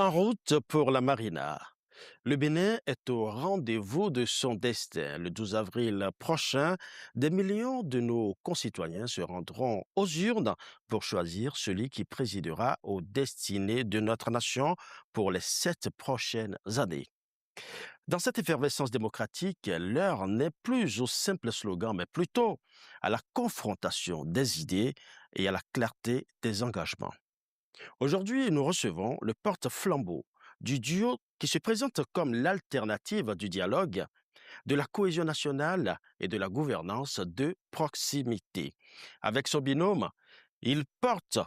En route pour la Marina. Le Bénin est au rendez-vous de son destin. Le 12 avril prochain, des millions de nos concitoyens se rendront aux urnes pour choisir celui qui présidera aux destinées de notre nation pour les 7 prochaines années. Dans cette effervescence démocratique, l'heure n'est plus au simple slogan, mais plutôt à la confrontation des idées et à la clarté des engagements. Aujourd'hui, nous recevons le porte-flambeau du duo qui se présente comme l'alternative du dialogue, de la cohésion nationale et de la gouvernance de proximité. Avec son binôme, il porte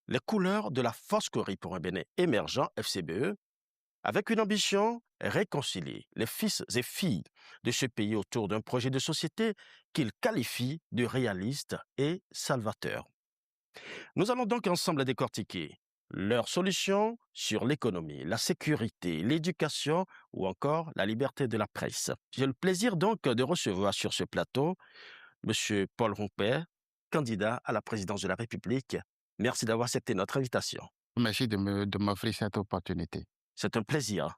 les couleurs de la Force Cori pour un Bénin émergent FCBE, avec une ambition réconcilier les fils et filles de ce pays autour d'un projet de société qu'il qualifie de réaliste et salvateur. Nous allons donc ensemble décortiquer leurs solutions sur l'économie, la sécurité, l'éducation ou encore la liberté de la presse. J'ai le plaisir donc de recevoir sur ce plateau M. Paul Rompert, candidat à la présidence de la République. Merci d'avoir accepté notre invitation. Merci de m'offrir cette opportunité. C'est un plaisir.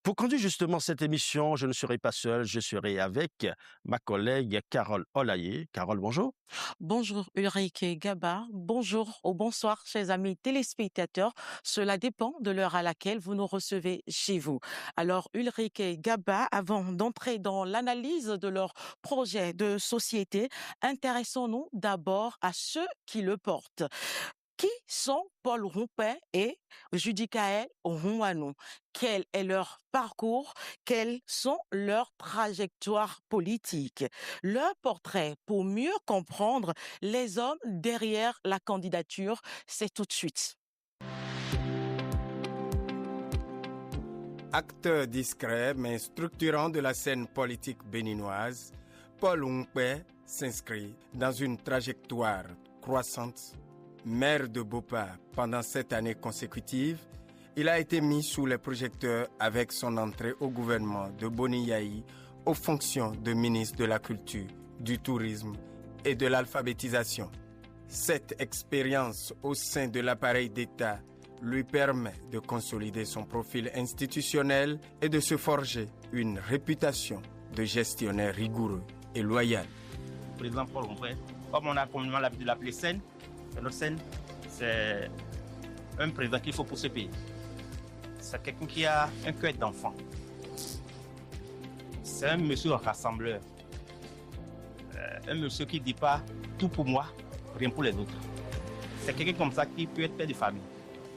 Pour conduire justement cette émission, je ne serai pas seul, je serai avec ma collègue Carole Olaye. Carole, bonjour. Bonjour Ulrike Gaba, bonjour ou bonsoir chers amis téléspectateurs. Cela dépend de l'heure à laquelle vous nous recevez chez vous. Alors Ulrike Gaba, avant d'entrer dans l'analyse de leur projet de société, intéressons-nous d'abord à ceux qui le portent. Qui sont Paul Rompert et Judicaël Onwuanu? Quel est leur parcours? Quelles sont leurs trajectoires politiques? Leur portrait pour mieux comprendre les hommes derrière la candidature, c'est tout de suite. Acteur discret mais structurant de la scène politique béninoise, Paul Rompert s'inscrit dans une trajectoire croissante. Maire de Bopa pendant 7 années consécutives, il a été mis sous les projecteurs avec son entrée au gouvernement de Boni Yayi aux fonctions de ministre de la Culture, du Tourisme et de l'Alphabétisation. Cette expérience au sein de l'appareil d'État lui permet de consolider son profil institutionnel et de se forger une réputation de gestionnaire rigoureux et loyal. Président Paul Rompert, comme on a communément l'habitude de l'appeler Sen, notre Sen, c'est un président qu'il faut pour ce pays. C'est quelqu'un qui a un cœur d'enfant. C'est un monsieur rassembleur. Un monsieur qui ne dit pas tout pour moi, rien pour les autres. C'est quelqu'un comme ça qui peut être père de famille.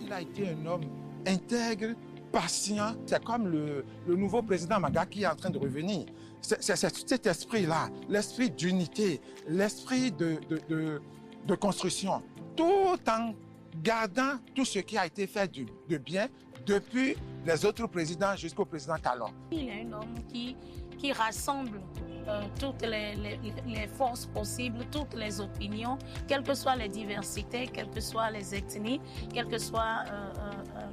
Il a été un homme intègre, patient. C'est comme le nouveau président Maga qui est en train de revenir. C'est cet esprit-là, l'esprit d'unité, l'esprit de construction, tout en gardant tout ce qui a été fait de bien depuis les autres présidents jusqu'au président Kalon. Il est un homme qui rassemble toutes les forces possibles, toutes les opinions, quelles que soient les diversités, quelles que soient les ethnies, quelle que soit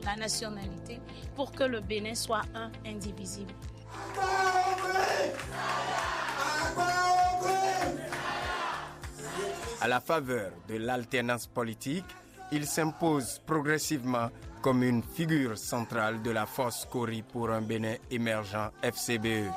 la nationalité, pour que le Bénin soit un indivisible. À la faveur de l'alternance politique, il s'impose progressivement comme une figure centrale de la Force Cori pour un Bénin émergent FCBE.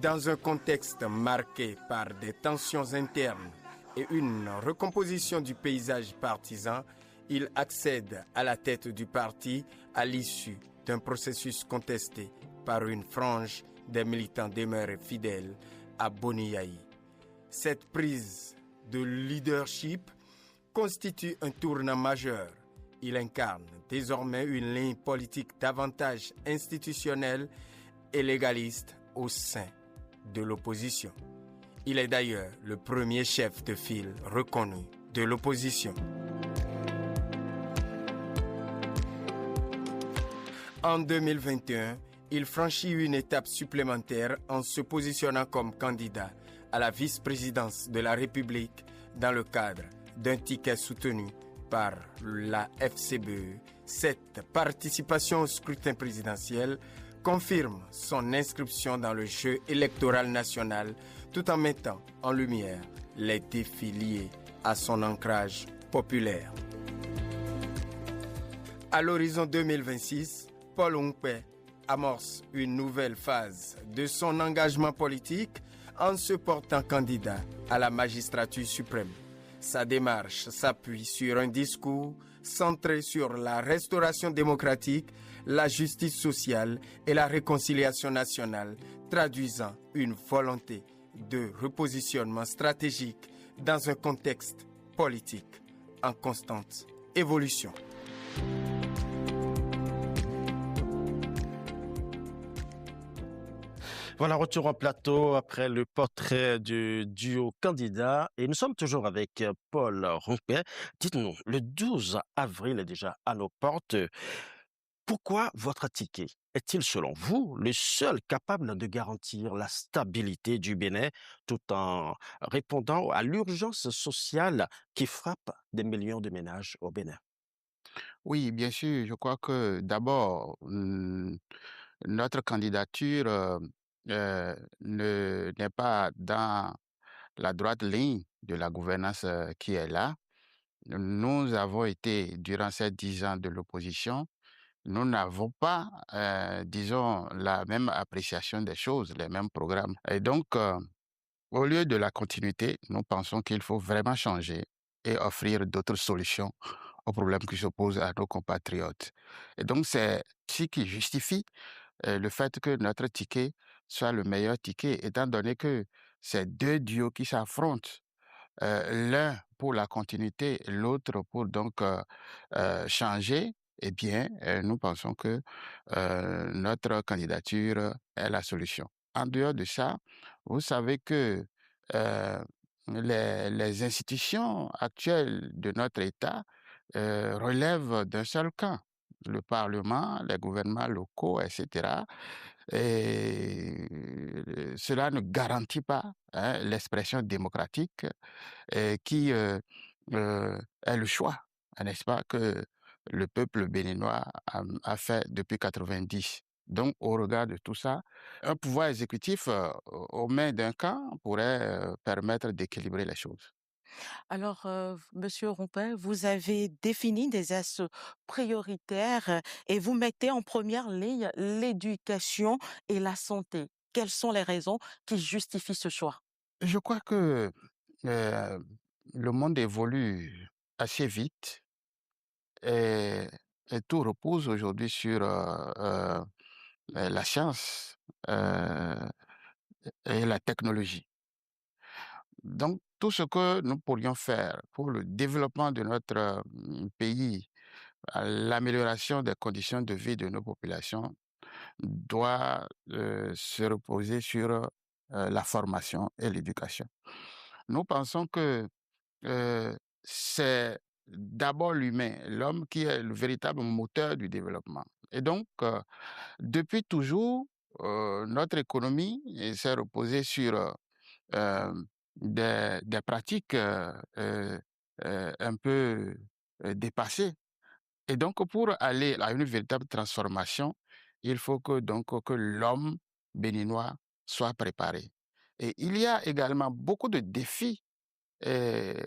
Dans un contexte marqué par des tensions internes et une recomposition du paysage partisan, il accède à la tête du parti à l'issue d'un processus contesté par une frange des militants demeurés fidèles à Boni Yayi. Cette prise de leadership constitue un tournant majeur. Il incarne désormais une ligne politique davantage institutionnelle et légaliste au sein de l'opposition. Il est d'ailleurs le premier chef de file reconnu de l'opposition. En 2021, il franchit une étape supplémentaire en se positionnant comme candidat à la vice-présidence de la République dans le cadre d'un ticket soutenu par la FCBE. Cette participation au scrutin présidentiel confirme son inscription dans le jeu électoral national tout en mettant en lumière les défis liés à son ancrage populaire. À l'horizon 2026, Paul Onkpe amorce une nouvelle phase de son engagement politique en se portant candidat à la magistrature suprême. Sa démarche s'appuie sur un discours centré sur la restauration démocratique, la justice sociale et la réconciliation nationale, traduisant une volonté de repositionnement stratégique dans un contexte politique en constante évolution. Voilà, retour en plateau après le portrait du duo candidat. Et nous sommes toujours avec Paul Rompet. Dites-nous, le 12 avril est déjà à nos portes. Pourquoi votre ticket est-il, selon vous, le seul capable de garantir la stabilité du Bénin tout en répondant à l'urgence sociale qui frappe des millions de ménages au Bénin? Oui, bien sûr, je crois que d'abord, notre candidature n'est pas dans la droite ligne de la gouvernance qui est là. Nous avons été, durant ces 10 ans de l'opposition, nous n'avons pas, disons, la même appréciation des choses, les mêmes programmes. Et donc, au lieu de la continuité, nous pensons qu'il faut vraiment changer et offrir d'autres solutions aux problèmes qui se posent à nos compatriotes. Et donc, c'est ce qui justifie le fait que notre ticket soit le meilleur ticket, étant donné que c'est deux duos qui s'affrontent, l'un pour la continuité, l'autre pour donc changer. Eh bien, nous pensons que notre candidature est la solution. En dehors de ça, vous savez que euh, les institutions actuelles de notre État relèvent d'un seul camp, le Parlement, les gouvernements locaux, etc. Et cela ne garantit pas l'expression démocratique qui est le choix, n'est-ce pas, que le peuple béninois a fait depuis 90. Donc, au regard de tout ça, un pouvoir exécutif aux mains d'un camp pourrait permettre d'équilibrer les choses. Alors, Monsieur Rompin, vous avez défini des axes prioritaires et vous mettez en première ligne l'éducation et la santé. Quelles sont les raisons qui justifient ce choix? Je crois que euh, le monde évolue assez vite et, et tout repose aujourd'hui sur la science euh, et la technologie. Donc, tout ce que nous pourrions faire pour le développement de notre pays, à l'amélioration des conditions de vie de nos populations, doit se reposer sur la formation et l'éducation. Nous pensons que c'est d'abord l'humain, l'homme qui est le véritable moteur du développement. Et donc, depuis toujours, notre économie s'est reposée sur euh, des pratiques un peu dépassées. Et donc, pour aller à une véritable transformation, il faut que, donc, que l'homme béninois soit préparé. Et il y a également beaucoup de défis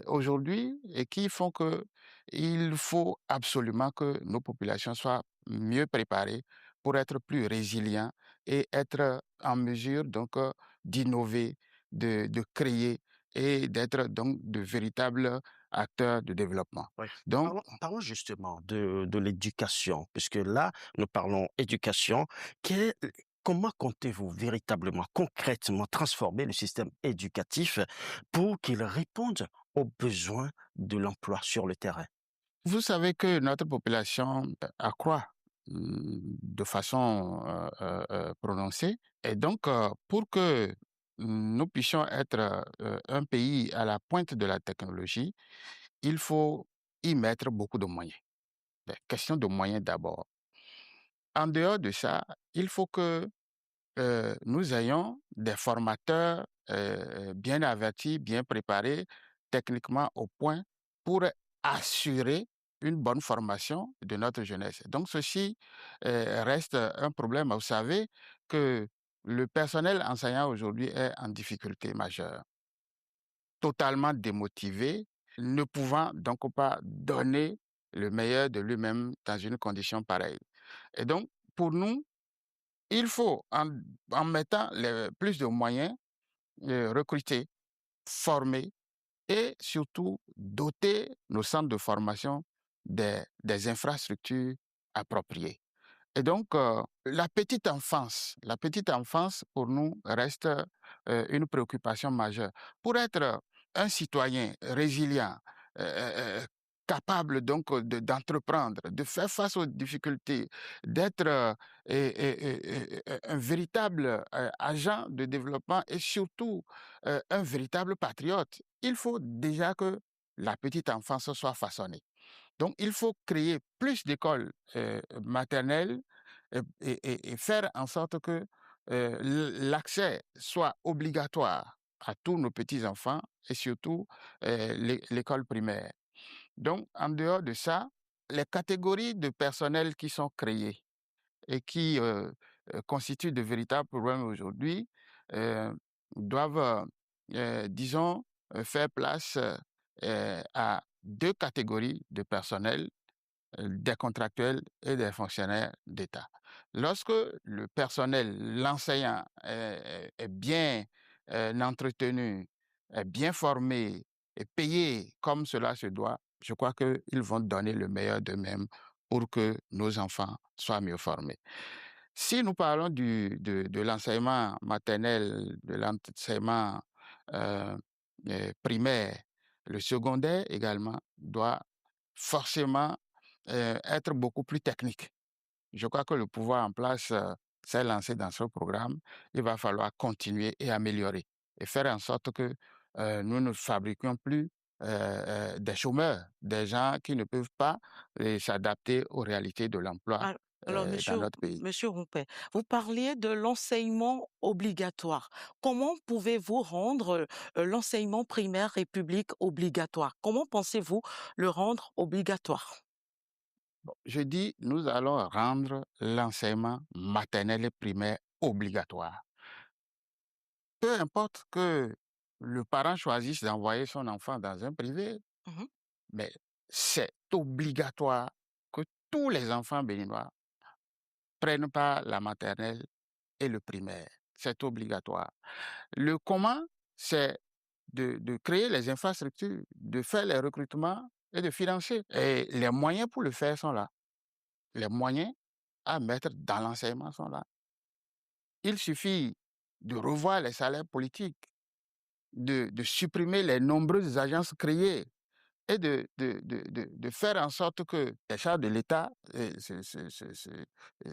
aujourd'hui et qui font que il faut absolument que nos populations soient mieux préparées pour être plus résilients et être en mesure donc d'innover, de créer et d'être donc de véritables acteurs de développement. Oui. Donc, Parlons justement de l'éducation, puisque là, nous parlons éducation. Quel- Comment comptez-vous véritablement, concrètement, transformer le système éducatif pour qu'il réponde aux besoins de l'emploi sur le terrain? vous savez que notre population accroît de façon prononcée. Et donc, pour que nous puissions être un pays à la pointe de la technologie, il faut y mettre beaucoup de moyens. Question de moyens d'abord. En dehors de ça, il faut que nous ayons des formateurs bien avertis, bien préparés, techniquement au point, pour assurer une bonne formation de notre jeunesse. Donc, ceci reste un problème. Vous savez que le personnel enseignant aujourd'hui est en difficulté majeure, totalement démotivé ne pouvant donc pas donner le meilleur de lui-même dans une condition pareille. Et donc, pour nous, il faut, en mettant plus de moyens, recruter, former et surtout doter nos centres de formation des infrastructures appropriées. Et donc, la petite enfance pour nous reste une préoccupation majeure. Pour être un citoyen résilient, capable donc d'entreprendre, de faire face aux difficultés, d'être un véritable agent de développement et surtout un véritable patriote, il faut déjà que la petite enfance soit façonnée. Donc, il faut créer plus d'écoles maternelles et faire en sorte que l'accès soit obligatoire à tous nos petits-enfants et surtout l'école primaire. Donc, en dehors de ça, les catégories de personnel qui sont créées et qui constituent de véritables problèmes aujourd'hui euh, doivent, disons, faire place à deux catégories de personnel, des contractuels et des fonctionnaires d'État. Lorsque le personnel, l'enseignant est bien entretenu, est bien formé et payé comme cela se doit, je crois qu'ils vont donner le meilleur d'eux-mêmes pour que nos enfants soient mieux formés. Si nous parlons de l'enseignement maternel, de l'enseignement euh, primaire, le secondaire également doit forcément être beaucoup plus technique. Je crois que le pouvoir en place s'est lancé dans ce programme. Il va falloir continuer et améliorer et faire en sorte que nous ne fabriquions plus des chômeurs, des gens qui ne peuvent pas s'adapter aux réalités de l'emploi Al- Alors, dans notre pays. Monsieur Roupet, vous parliez de l'enseignement obligatoire. Comment pouvez-vous rendre l'enseignement primaire et public obligatoire? Comment pensez-vous le rendre obligatoire? Bon, je dis, nous allons rendre l'enseignement maternel et primaire obligatoire. Peu importe que le parent choisisse d'envoyer son enfant dans un privé, Mhm. mais c'est obligatoire que tous les enfants béninois prennent pas la maternelle et le primaire. C'est obligatoire. Le comment, c'est de créer les infrastructures, de faire les recrutements et de financer. Et les moyens pour le faire sont là. Les moyens à mettre dans l'enseignement sont là. Il suffit de revoir les salaires politiques, de supprimer les nombreuses agences créées et de faire en sorte que les charges de l'État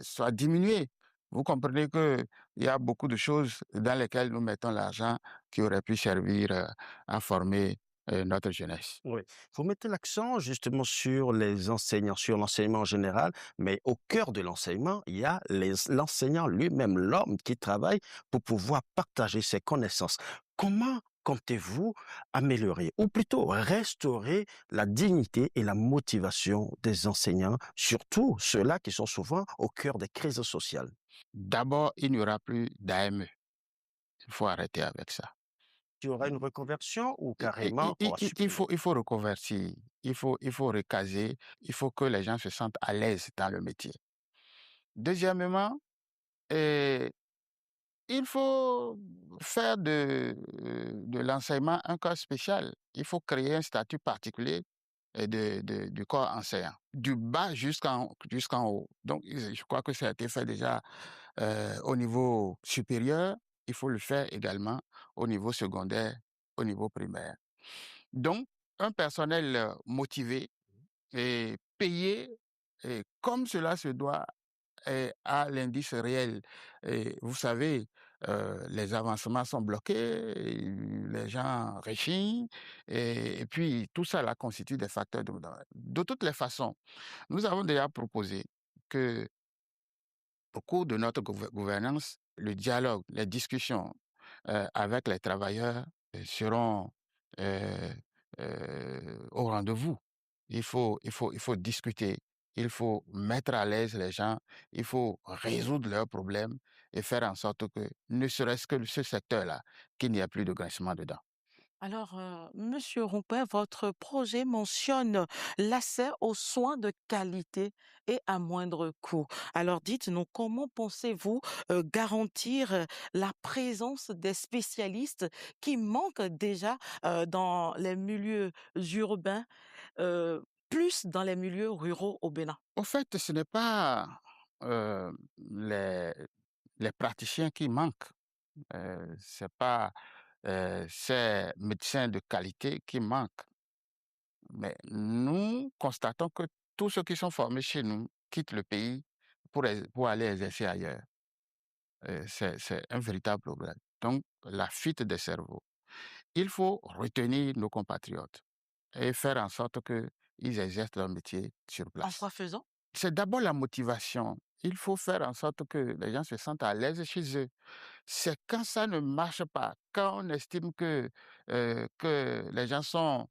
soient diminuées. Vous comprenez qu'il y a beaucoup de choses dans lesquelles nous mettons l'argent qui aurait pu servir à former notre jeunesse. Oui. Vous mettez l'accent justement sur les enseignants, sur l'enseignement en général, mais au cœur de l'enseignement, il y a l'enseignant lui-même, l'homme qui travaille pour pouvoir partager ses connaissances. Comment comptez-vous améliorer, ou plutôt restaurer la dignité et la motivation des enseignants, surtout ceux-là qui sont souvent au cœur des crises sociales? D'abord, il n'y aura plus d'AME. Il faut arrêter avec ça. Il y aura une reconversion ou Il, carrément on va supprimer? il faut reconvertir, il faut recaser, il faut que les gens se sentent à l'aise dans le métier. Deuxièmement, euh, il faut faire de l'enseignement un corps spécial. Il faut créer un statut particulier du corps enseignant, du bas jusqu'en haut. Donc, je crois que ça a été fait déjà au niveau supérieur. Il faut le faire également au niveau secondaire, au niveau primaire. Donc, un personnel motivé et payé et comme cela se doit à l'indice réel. Et vous savez, les avancements sont bloqués, les gens réchignent, et puis tout ça là constitue des facteurs de toutes les façons. Nous avons déjà proposé que au cours de notre gouvernance, le dialogue, les discussions avec les travailleurs seront euh, au rendez-vous. Il faut discuter, il faut mettre à l'aise les gens, il faut résoudre leurs problèmes et faire en sorte que, ne serait-ce que ce secteur-là, qu'il n'y ait plus de grincement dedans. Alors, Monsieur Rompin, votre projet mentionne l'accès aux soins de qualité et à moindre coût. Alors, dites-nous, comment pensez-vous garantir la présence des spécialistes qui manquent déjà dans les milieux urbains, euh, plus dans les milieux ruraux au Bénin? Au fait, ce n'est pas euh, les, les praticiens qui manquent, c'est pas ces médecins de qualité qui manquent. Mais nous constatons que tous ceux qui sont formés chez nous quittent le pays pour aller exercer ailleurs. C'est un véritable problème. Donc, la fuite des cerveaux. Il faut retenir nos compatriotes et faire en sorte qu'ils exercent leur métier sur En place. quoi faisant? C'est d'abord la motivation. Il faut faire en sorte que les gens se sentent à l'aise chez eux. C'est quand ça ne marche pas, quand on estime que les gens sont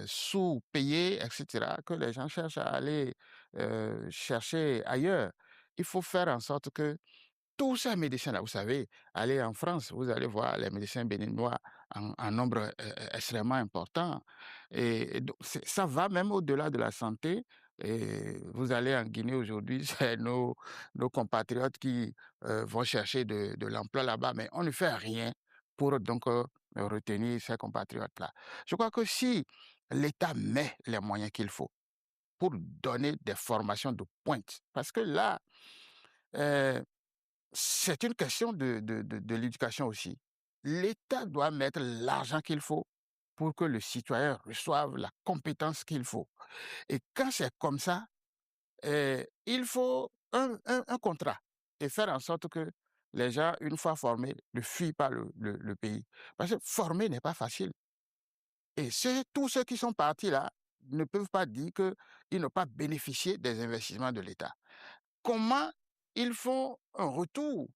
sous-payés, etc., que les gens cherchent à aller chercher ailleurs. Il faut faire en sorte que tous ces médecins-là, vous savez, allez en France, vous allez voir les médecins béninois en nombre extrêmement important. Et donc, ça va même au-delà de la santé. Et vous allez en Guinée aujourd'hui, c'est nos compatriotes qui vont chercher de l'emploi là-bas, mais on ne fait rien pour donc retenir ces compatriotes-là. Je crois que si l'État met les moyens qu'il faut pour donner des formations de pointe, parce que là, euh, c'est une question de l'éducation aussi. L'État doit mettre l'argent qu'il faut pour que le citoyen reçoive la compétence qu'il faut. Et quand c'est comme ça, il faut un contrat et faire en sorte que les gens, une fois formés, ne fuient pas le pays. Parce que former n'est pas facile. Et tous ceux qui sont partis là ne peuvent pas dire qu'ils n'ont pas bénéficié des investissements de l'État. Comment ils font un retour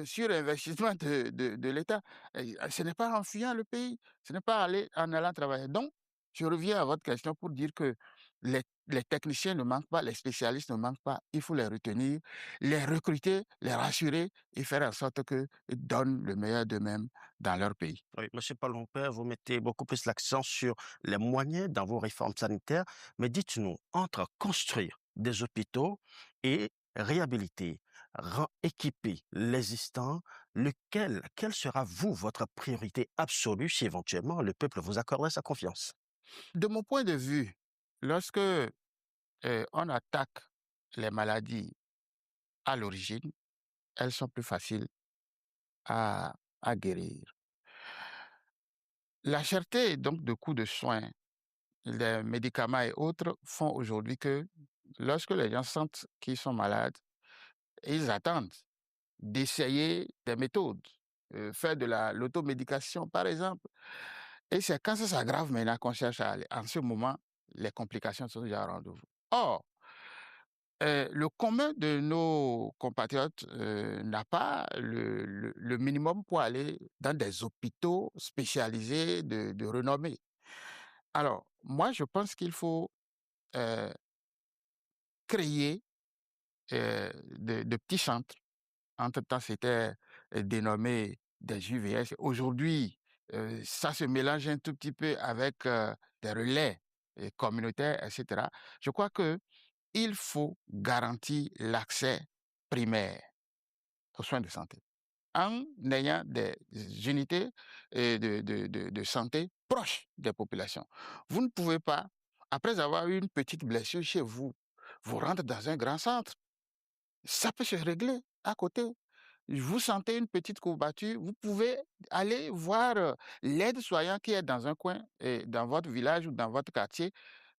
sur l'investissement de l'État? Ce n'est pas en fuyant le pays, ce n'est pas en allant travailler. Donc, je reviens à votre question pour dire que les techniciens ne manquent pas, les spécialistes ne manquent pas. Il faut les retenir, les recruter, les rassurer et faire en sorte qu'ils donnent le meilleur d'eux-mêmes dans leur pays. Oui, Monsieur Palomper, vous mettez beaucoup plus l'accent sur les moyens dans vos réformes sanitaires, mais dites-nous, entre construire des hôpitaux et réhabiliter, équiper l'existant, quelle sera, vous, votre priorité absolue si éventuellement le peuple vous accorderait sa confiance? De mon point de vue, lorsque on attaque les maladies à l'origine, elles sont plus faciles à, à guérir. La cherté donc de coûts de soins, les médicaments et autres font aujourd'hui que lorsque les gens sentent qu'ils sont malades, ils attendent d'essayer des méthodes, faire de l'automédication par exemple. Et c'est quand ça s'aggrave maintenant qu'on cherche à aller. En ce moment, les complications sont déjà au rendez-vous. Or, le commun de nos compatriotes n'a pas le minimum pour aller dans des hôpitaux spécialisés de renommée. Alors, moi, je pense qu'il faut euh, créer de petits centres. Entre-temps, c'était dénommé des UVS. Aujourd'hui, ça se mélange un tout petit peu avec des relais communautaires, etc. Je crois que il faut garantir l'accès primaire aux soins de santé en ayant des unités de santé proches des populations. Vous ne pouvez pas, après avoir eu une petite blessure chez vous, vous rendre dans un grand centre. Ça peut se régler à côté. Vous sentez une petite courbature, vous pouvez aller voir l'aide-soignant qui est dans un coin, dans votre village ou dans votre quartier,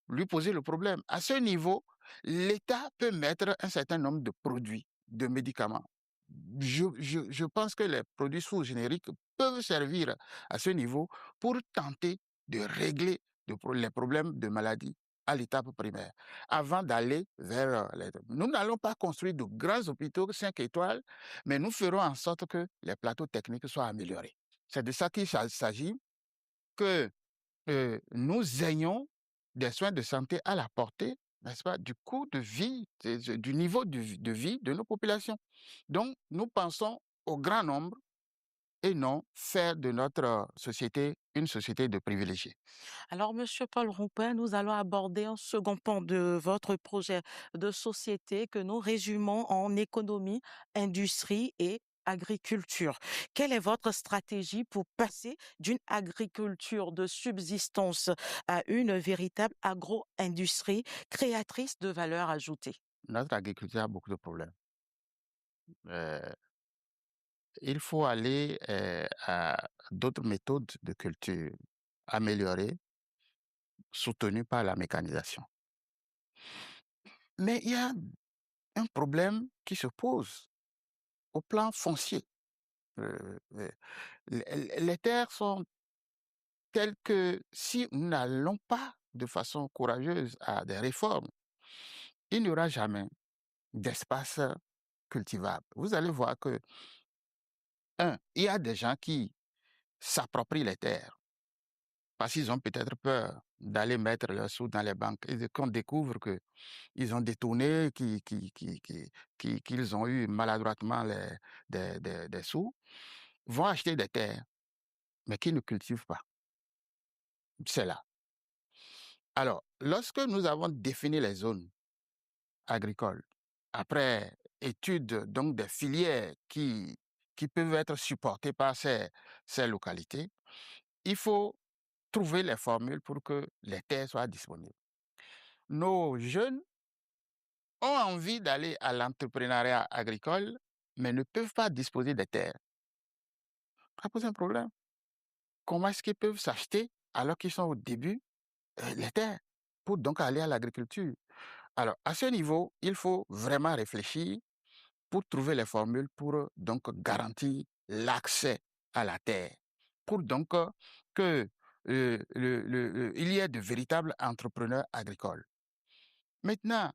lui poser le problème. À ce niveau, l'État peut mettre un certain nombre de produits, de médicaments. Je pense que les produits sous-génériques peuvent servir à ce niveau pour tenter de régler les problèmes de maladie à l'étape primaire, avant d'aller vers les... Nous n'allons pas construire de grands hôpitaux 5 étoiles, mais nous ferons en sorte que les plateaux techniques soient améliorés. C'est de ça qu'il s'agit, que nous ayons des soins de santé à la portée, n'est-ce pas, du coût de vie, du niveau de vie de nos populations. Donc, nous pensons au grand nombre et non faire de notre société une société de privilégiés. Alors, Monsieur Paul Roupin, nous allons aborder un second pan de votre projet de société que nous résumons en économie, industrie et agriculture. Quelle est votre stratégie pour passer d'une agriculture de subsistance à une véritable agro-industrie créatrice de valeur ajoutée? Notre agriculture a beaucoup de problèmes. Euh, il faut aller à d'autres méthodes de culture améliorées, soutenues par la mécanisation. Mais il y a un problème qui se pose au plan foncier. Euh, euh, les terres sont telles que si nous n'allons pas de façon courageuse à des réformes, il n'y aura jamais d'espace cultivable. Vous allez voir que, il y a des gens qui s'approprient les terres parce qu'ils ont peut-être peur d'aller mettre leurs sous dans les banques et qu'on découvre qu'ils ont détourné, qu'ils ont eu maladroitement des sous, vont acheter des terres, mais qui ne cultivent pas. C'est là. Alors, lorsque nous avons défini les zones agricoles, après étude donc des filières qui peuvent être supportées par ces localités, il faut trouver les formules pour que les terres soient disponibles. Nos jeunes ont envie d'aller à l'entrepreneuriat agricole, mais ne peuvent pas disposer des terres. Ça pose un problème. Comment est-ce qu'ils peuvent s'acheter, alors qu'ils sont au début, les terres, pour donc aller à l'agriculture? Alors, à ce niveau, il faut vraiment réfléchir pour trouver les formules pour donc garantir l'accès à la terre, pour donc que il y ait de véritables entrepreneurs agricoles. Maintenant,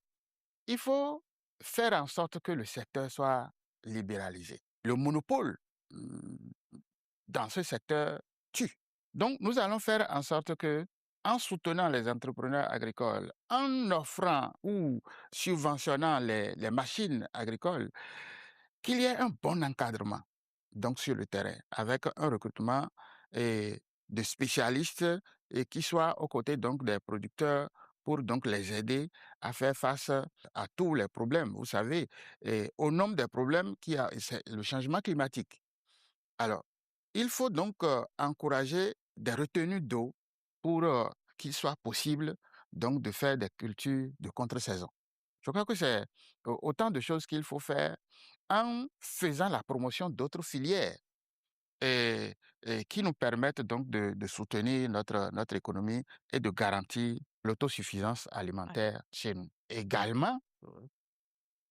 il faut faire en sorte que le secteur soit libéralisé. Le monopole dans ce secteur tue. Donc, nous allons faire en sorte que, en soutenant les entrepreneurs agricoles, en offrant ou subventionnant les machines agricoles, qu'il y ait un bon encadrement donc sur le terrain, avec un recrutement de spécialistes et qui soient aux côtés donc des producteurs pour donc les aider à faire face à tous les problèmes. Vous savez, et au nombre des problèmes qu'il y a, c'est le changement climatique. Alors, il faut donc encourager des retenues d'eau pour qu'il soit possible donc de faire des cultures de contre-saison. Je crois que c'est autant de choses qu'il faut faire en faisant la promotion d'autres filières et, et qui nous permettent donc de soutenir notre économie et de garantir l'autosuffisance Ouais. alimentaire chez nous. Également,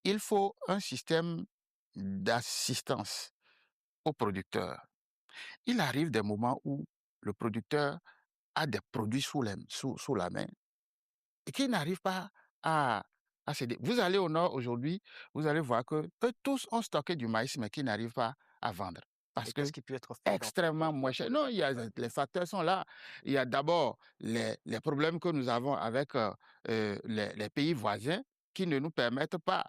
il faut un système d'assistance aux producteurs. Il arrive des moments où le producteur a des produits sous la main et qui n'arrive pas à, à céder. Vous allez au nord aujourd'hui, vous allez voir que eux tous ont stocké du maïs, mais qui n'arrivent pas à vendre. Parce Et que qu'est-ce qui peut être fait dans ce extrêmement moins cher. Non, les facteurs sont là. Il y a d'abord les problèmes que nous avons avec les pays voisins qui ne nous permettent pas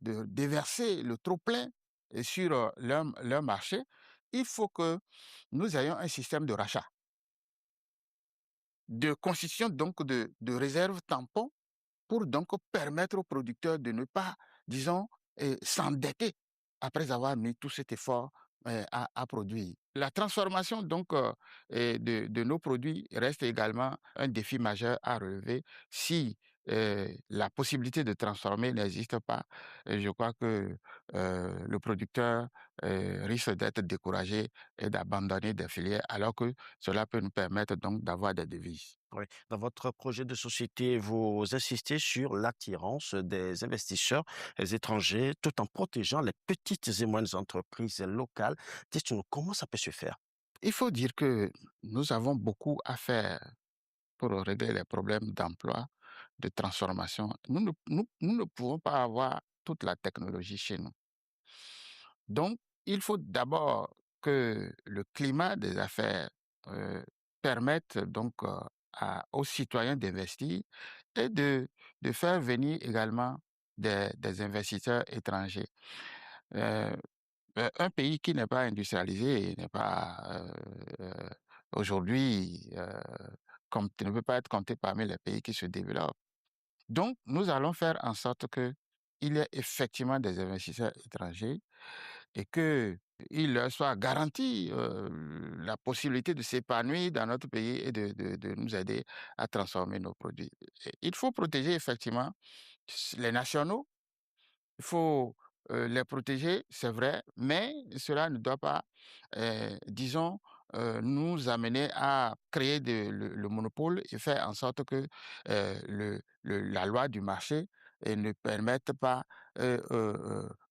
de déverser le trop-plein sur leur marché. Il faut que nous ayons un système de rachat, de constitution donc de réserves tampons pour donc permettre aux producteurs de ne pas, disons, s'endetter après avoir mis tout cet effort à produire. La transformation donc de nos produits reste également un défi majeur à relever. Si la possibilité de transformer n'existe pas, je crois que le producteur risque d'être découragé et d'abandonner des filières, alors que cela peut nous permettre donc d'avoir des devises. Oui. Dans votre projet de société, vous insistez sur l'attirance des investisseurs étrangers tout en protégeant les petites et moyennes entreprises locales. Dites-nous comment ça peut se faire? Il faut dire que nous avons beaucoup à faire pour régler les problèmes d'emploi, de transformation. Nous ne pouvons pas avoir toute la technologie chez nous. Donc, il faut d'abord que le climat des affaires euh, permette donc aux citoyens d'investir et de faire venir également des investisseurs étrangers. Euh, Un pays qui n'est pas industrialisé n'est pas aujourd'hui ne peut pas être compté parmi les pays qui se développent. Donc, nous allons faire en sorte que il y ait effectivement des investisseurs étrangers et qu'il leur soit garanti la possibilité de s'épanouir dans notre pays et de nous aider à transformer nos produits. Et il faut protéger effectivement les nationaux, il faut les protéger, c'est vrai, mais cela ne doit pas, disons, nous amener à créer le monopole et faire en sorte que la loi du marché ne permette pas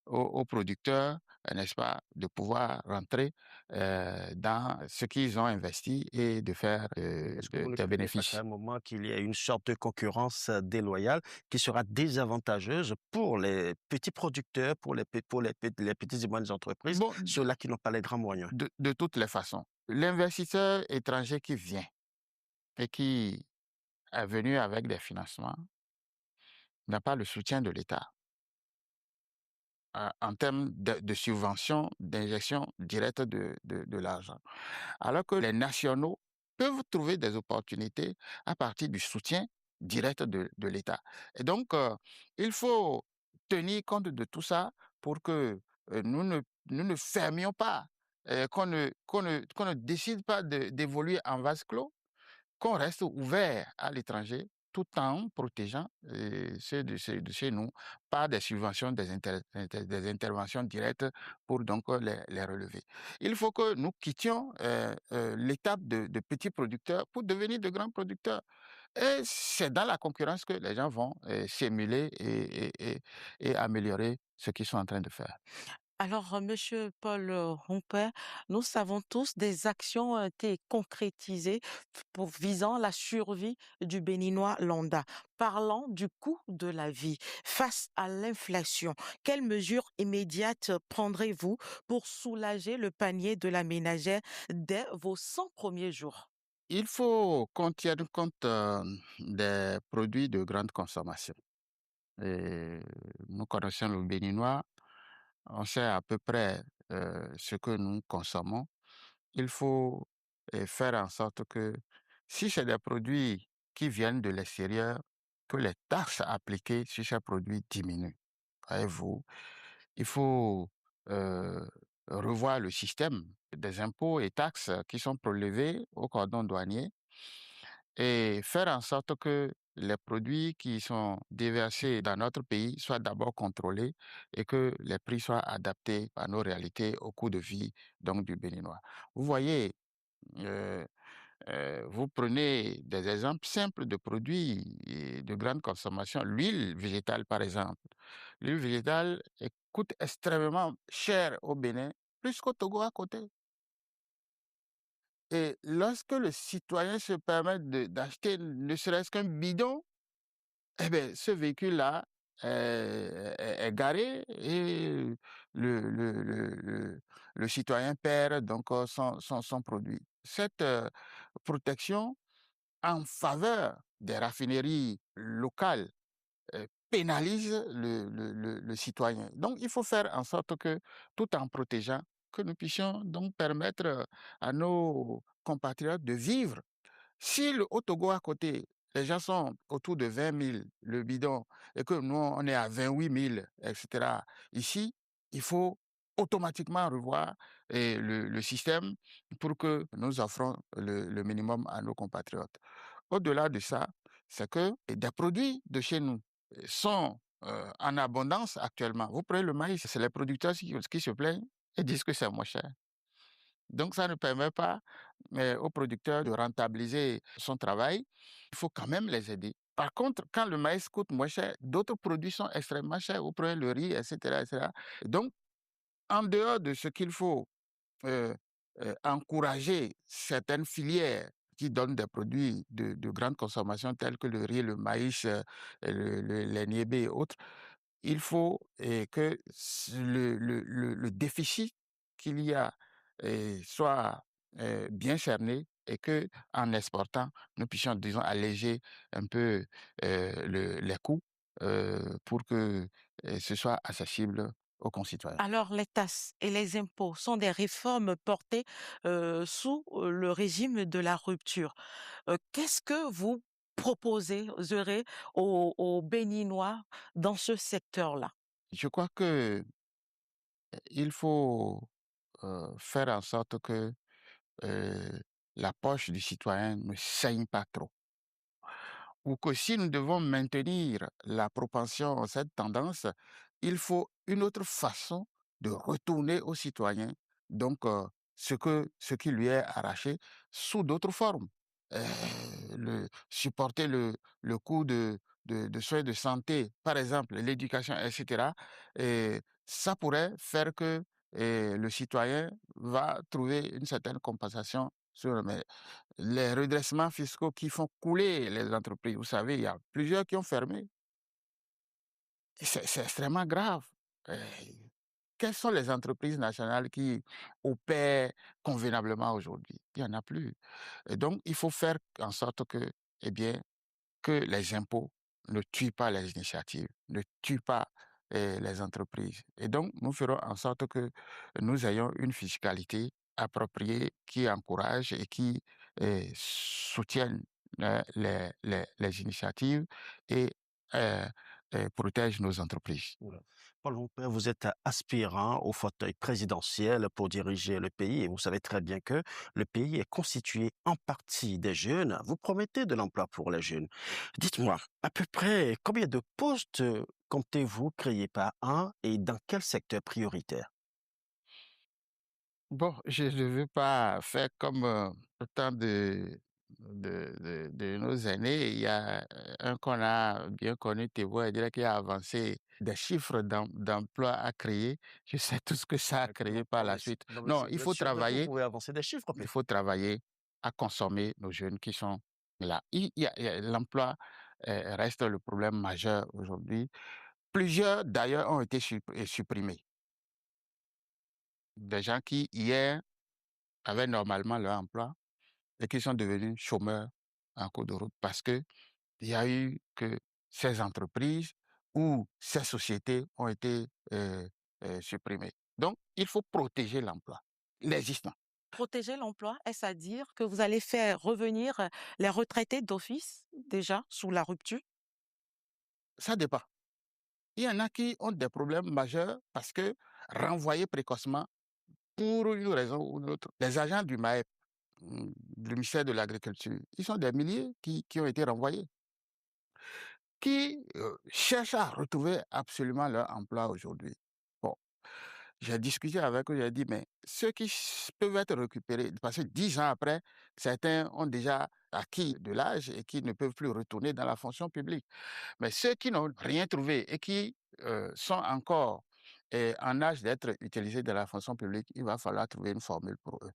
aux producteurs, n'est-ce pas, de pouvoir rentrer dans ce qu'ils ont investi et de faire Est-ce que vous ne des craignez pas qu'à bénéfices. un moment qu'il y ait une sorte de concurrence déloyale qui sera désavantageuse pour les petits producteurs, les petites et moyennes entreprises, Bon, ceux-là qui n'ont pas les grands moyens? de toutes les façons, l'investisseur étranger qui vient et qui est venu avec des financements n'a pas le soutien de l'État en termes de subvention, d'injection directe de l'argent. Alors que les nationaux peuvent trouver des opportunités à partir du soutien direct de l'État. Et donc, il faut tenir compte de tout ça pour que nous ne fermions pas, qu'on ne décide pas d'évoluer en vase clos, qu'on reste ouvert à l'étranger tout en protégeant ceux de chez nous par des subventions, des interventions directes pour donc les relever. Il faut que nous quittions l'étape de petits producteurs pour devenir de grands producteurs. Et c'est dans la concurrence que les gens vont s'émuler et améliorer ce qu'ils sont en train de faire. Alors, Monsieur Paul Rompin, nous savons tous des actions ont été concrétisées pour visant la survie du Béninois lambda. Parlant du coût de la vie face à l'inflation, quelles mesures immédiates prendrez-vous pour soulager le panier de la ménagère dès vos 100 premiers jours? Il faut qu'on tienne compte des produits de grande consommation. Et nous connaissons le Béninois, on sait à peu près ce que nous consommons. Il faut faire en sorte que si c'est des produits qui viennent de l'extérieur, que les taxes appliquées sur ces produits diminuent. Voyez-vous, il faut euh, revoir le système des impôts et taxes qui sont prélevés au cordon douanier et faire en sorte que les produits qui sont déversés dans notre pays soient d'abord contrôlés et que les prix soient adaptés à nos réalités, au coût de vie donc du Béninois. Vous voyez, euh, vous prenez des exemples simples de produits de grande consommation, l'huile végétale par exemple. L'huile végétale coûte extrêmement cher au Bénin, plus qu'au Togo à côté. Et lorsque le citoyen se permet d'acheter ne serait-ce qu'un bidon, eh bien, ce véhicule-là est garé et le citoyen perd donc son produit. Cette protection en faveur des raffineries locales pénalise le citoyen. Donc, il faut faire en sorte que, tout en protégeant, que nous puissions donc permettre à nos compatriotes de vivre. Si au Togo à côté, les gens sont autour de 20 000 le bidon et que nous, on est à 28 000, etc., ici, il faut automatiquement revoir le système pour que nous offrons le minimum à nos compatriotes. Au-delà de ça, c'est que des produits de chez nous sont en abondance actuellement. Vous prenez le maïs, c'est les producteurs qui se plaignent et disent que c'est moins cher. Donc, ça ne permet pas aux producteurs de rentabiliser son travail. Il faut quand même les aider. Par contre, quand le maïs coûte moins cher, d'autres produits sont extrêmement chers. Vous prenez le riz, etc., etc. Donc, en dehors de ce qu'il faut encourager certaines filières qui donnent des produits de grande consommation tels que le riz, le maïs, les niébés et autres, il faut que le déficit qu'il y a soit bien cerné et que en exportant, nous puissions, disons, alléger un peu les coûts pour que ce soit accessible aux concitoyens. Alors, les taxes et les impôts sont des réformes portées sous le régime de la rupture. Qu'est-ce que vous proposerez aux Béninois dans ce secteur-là? Je crois que il faut faire en sorte que euh, la poche du citoyen ne saigne pas trop. Ou que si nous devons maintenir la propension, cette tendance, il faut une autre façon de retourner au citoyen, donc ce qui lui est arraché sous d'autres formes. Euh, supporter le coût de soins de santé, par exemple, l'éducation, etc. Et ça pourrait faire que le citoyen va trouver une certaine compensation sur, mais les redressements fiscaux qui font couler les entreprises. Vous savez, il y a plusieurs qui ont fermé. Et c'est extrêmement grave. Euh, Quelles sont les entreprises nationales qui opèrent convenablement aujourd'hui? Il n'y en a plus. Et donc, il faut faire en sorte que, eh bien, que les impôts ne tuent pas les initiatives, ne tuent pas les entreprises. Et donc, nous ferons en sorte que nous ayons une fiscalité appropriée qui encourage et qui soutienne les initiatives et euh, protège nos entreprises. Voilà. Paul Rompin, vous êtes aspirant au fauteuil présidentiel pour diriger le pays et vous savez très bien que le pays est constitué en partie des jeunes. Vous promettez de l'emploi pour les jeunes. Dites-moi, à peu près combien de postes comptez-vous créer par an et dans quel secteur prioritaire? Bon, je ne veux pas faire comme le temps de nos aînés. Il y a un qu'on a bien connu, Théo, il dirait qu'il a avancé des chiffres d'emplois à créer. Je sais tout ce que ça a créé par la suite. Non, Bien sûr, mais vous pouvez avancer des chiffres, il peut-être. faut travailler à consommer nos jeunes qui sont là. L'emploi reste le problème majeur aujourd'hui. Plusieurs, d'ailleurs, ont été supprimés. Des gens qui, hier, avaient normalement leur emploi et qui sont devenus chômeurs en cours de route parce que il y a eu que ces entreprises ou ces sociétés ont été supprimées. Donc, il faut protéger l'emploi, l'existant. Protéger l'emploi, est-ce à dire que vous allez faire revenir les retraités d'office déjà sous la rupture? Ça dépend. Il y en a qui ont des problèmes majeurs parce que renvoyés précocement pour une raison ou une autre. Les agents du MAEP, du ministère de l'Agriculture, ils sont des milliers qui ont été renvoyés, qui cherchent à retrouver absolument leur emploi aujourd'hui. Bon, j'ai discuté avec eux, j'ai dit, mais ceux qui peuvent être récupérés, parce que 10 ans après, certains ont déjà acquis de l'âge et qui ne peuvent plus retourner dans la fonction publique. Mais ceux qui n'ont rien trouvé et qui sont encore en âge d'être utilisés dans la fonction publique, il va falloir trouver une formule pour eux.